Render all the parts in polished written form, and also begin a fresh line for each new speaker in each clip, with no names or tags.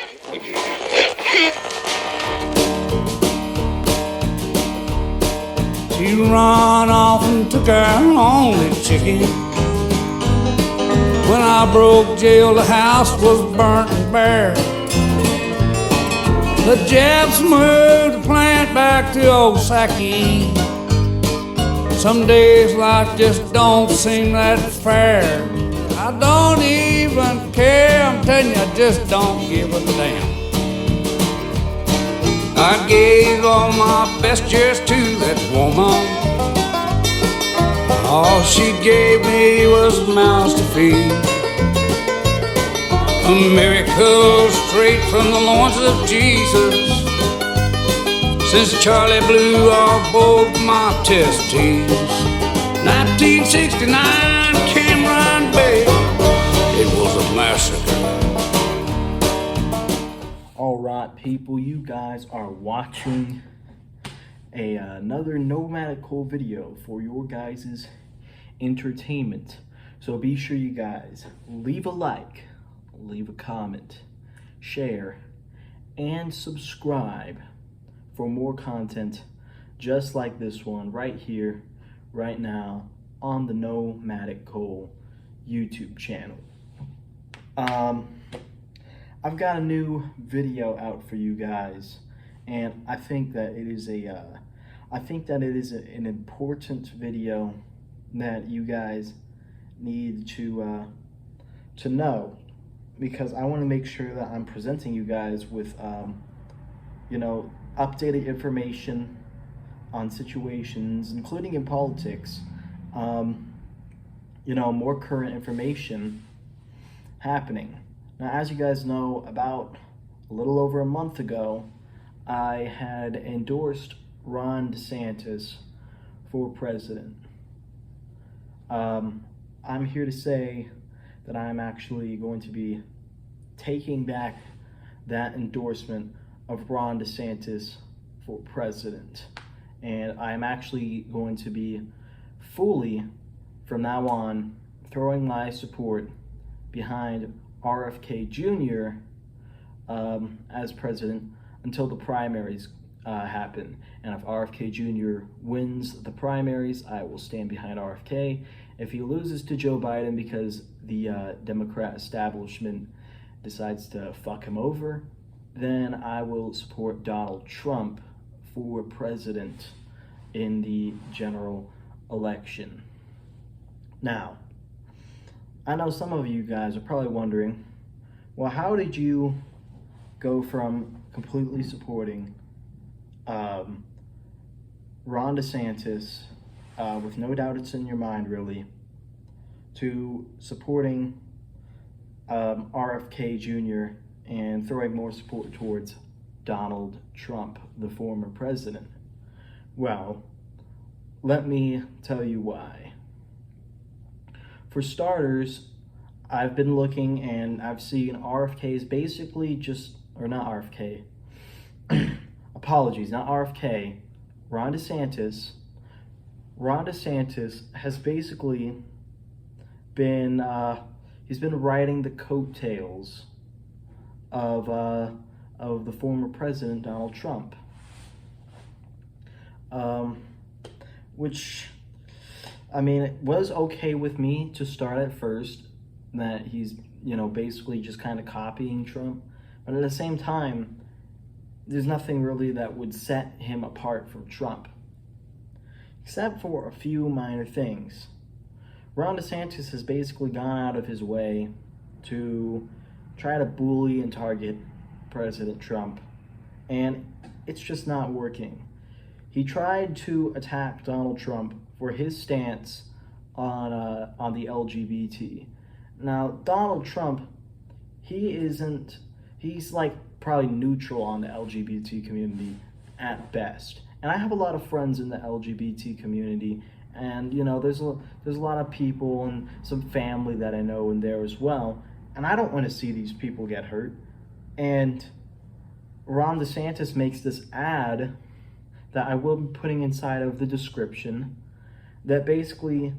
She run off and took her only chicken. When I broke jail, the house was burnt and bare. The Japs moved the plant back to Osaki. Some days life just don't seem that fair. I don't even care, I'm telling you, I just don't give a damn. I gave all my best years to that woman. All she gave me was mouths to feed. A miracle straight from the loins of Jesus. Since Charlie blew off both my test tubes. 1969, Cameron Bay, it was a massacre.
Alright people, you guys are watching another nomadical video for your guys' entertainment. So be sure you guys leave a like, leave a comment, share, and subscribe for more content just like this one right here, right now on the Nomadic Cole YouTube channel. I've got a new video out for you guys, and I think that it is an important video that you guys need to know, because I want to make sure that I'm presenting you guys with updated information on situations, including in politics, more current information happening. Now, as you guys know, about a little over a month ago, I had endorsed Ron Desantis for president. I'm here to say that I'm actually going to be taking back that endorsement of Ron DeSantis for president. And I'm actually going to be fully, from now on, throwing my support behind RFK Jr. As president until the primaries happen. And if RFK Jr. wins the primaries, I will stand behind RFK. If he loses to Joe Biden because the Democrat establishment decides to fuck him over, then I will support Donald Trump for president in the general election. Now, I know some of you guys are probably wondering, well, how did you go from completely supporting Ron DeSantis, with no doubt it's in your mind really, to supporting RFK Jr. and throwing more support towards Donald Trump, the former president? Well, let me tell you why. For starters, I've been looking and I've seen RFK's basically just, or not RFK, apologies, not RFK, Ron DeSantis. Ron DeSantis has basically been, he's been riding the coattails of the former president, Donald Trump. Which, I mean, it was okay with me to start at first, that he's, basically just kind of copying Trump. But at the same time, there's nothing really that would set him apart from Trump, except for a few minor things. Ron DeSantis has basically gone out of his way to try to bully and target President Trump, and it's just not working. He tried to attack Donald Trump for his stance on the LGBT. Now, Donald Trump, he's like probably neutral on the LGBT community at best. And I have a lot of friends in the LGBT community, and there's a lot of people and some family that I know in there as well. And I don't want to see these people get hurt. And Ron DeSantis makes this ad that I will be putting inside of the description that basically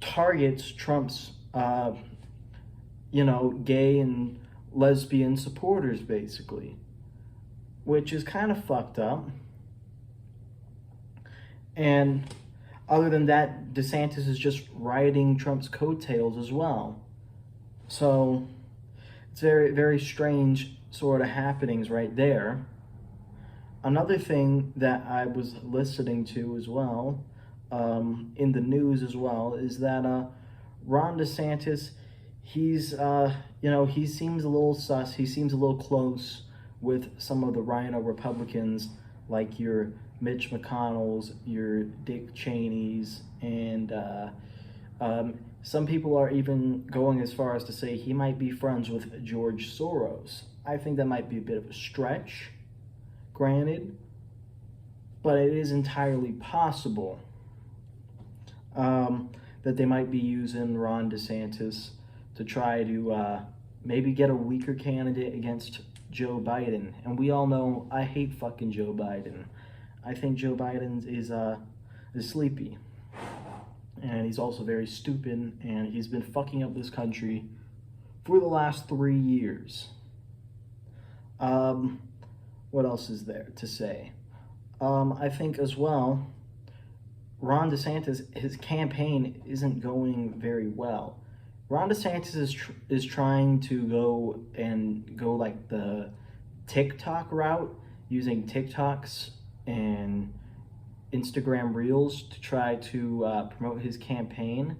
targets Trump's, gay and lesbian supporters, basically, which is kind of fucked up. And other than that, DeSantis is just riding Trump's coattails as well. So it's very, very strange sort of happenings right there. Another thing that I was listening to as well, in the news as well, is that Ron Desantis, he's, he seems a little sus. He seems a little close with some of the Rhino Republicans, like your Mitch McConnells, your Dick Cheneys, and some people are even going as far as to say he might be friends with George Soros. I think that might be a bit of a stretch, granted, but it is entirely possible that they might be using Ron DeSantis to try to maybe get a weaker candidate against Joe Biden. And we all know I hate fucking Joe Biden. I think Joe Biden is sleepy. And he's also very stupid, and he's been fucking up this country for the last 3 years. What else is there to say? I think as well, Ron DeSantis, his campaign isn't going very well. Ron DeSantis is trying to go like the TikTok route, using TikToks and Instagram Reels to try to promote his campaign,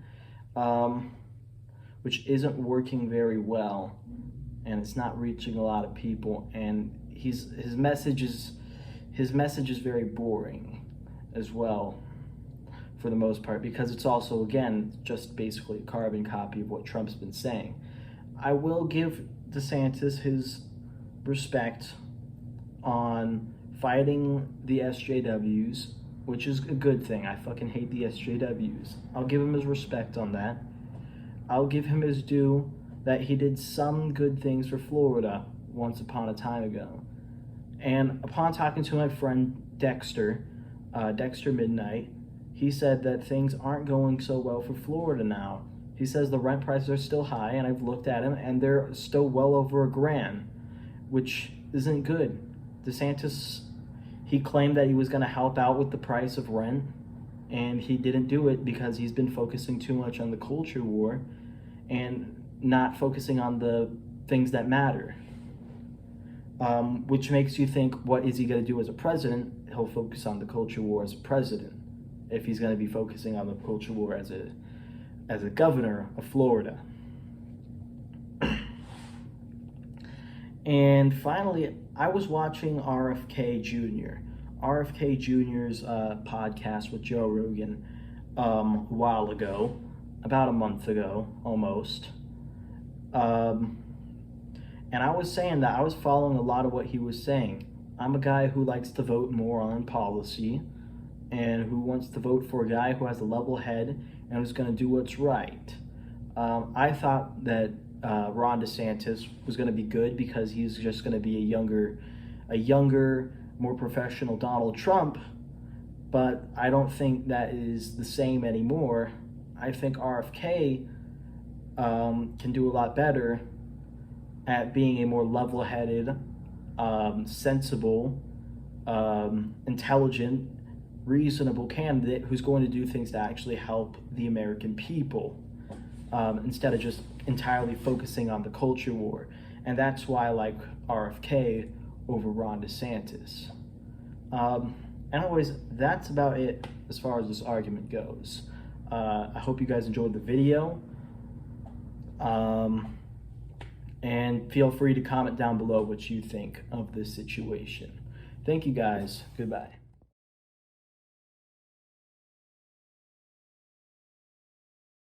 which isn't working very well, and it's not reaching a lot of people. And his message is very boring as well, for the most part, because it's also, again, just basically a carbon copy of what Trump's been saying. I will give DeSantis his respect on fighting the SJWs, which is a good thing. I fucking hate the SJWs. I'll give him his respect on that. I'll give him his due that he did some good things for Florida once upon a time ago. And upon talking to my friend Dexter Midnight, he said that things aren't going so well for Florida now. He says the rent prices are still high, and I've looked at them, and they're still well over $1,000, which isn't good. DeSantis, he claimed that he was going to help out with the price of rent, and he didn't do it because he's been focusing too much on the culture war and not focusing on the things that matter. Which makes you think, what is he going to do as a president? He'll focus on the culture war as a president, if he's going to be focusing on the culture war as a governor of Florida. And finally, I was watching RFK Jr. RFK Jr.'s podcast with Joe Rogan a while ago, about a month ago, almost. And I was saying that I was following a lot of what he was saying. I'm a guy who likes to vote more on policy, and who wants to vote for a guy who has a level head and who's going to do what's right. I thought that Ron DeSantis was going to be good because he's just going to be a younger, more professional Donald Trump, but I don't think that is the same anymore. I think RFK can do a lot better at being a more level-headed, sensible, intelligent, reasonable candidate who's going to do things to actually help the American people, instead of just entirely focusing on the culture war. And that's why I like RFK over Ron DeSantis. Anyways, that's about it as far as this argument goes. I hope you guys enjoyed the video. And feel free to comment down below what you think of this situation. Thank you guys. Goodbye.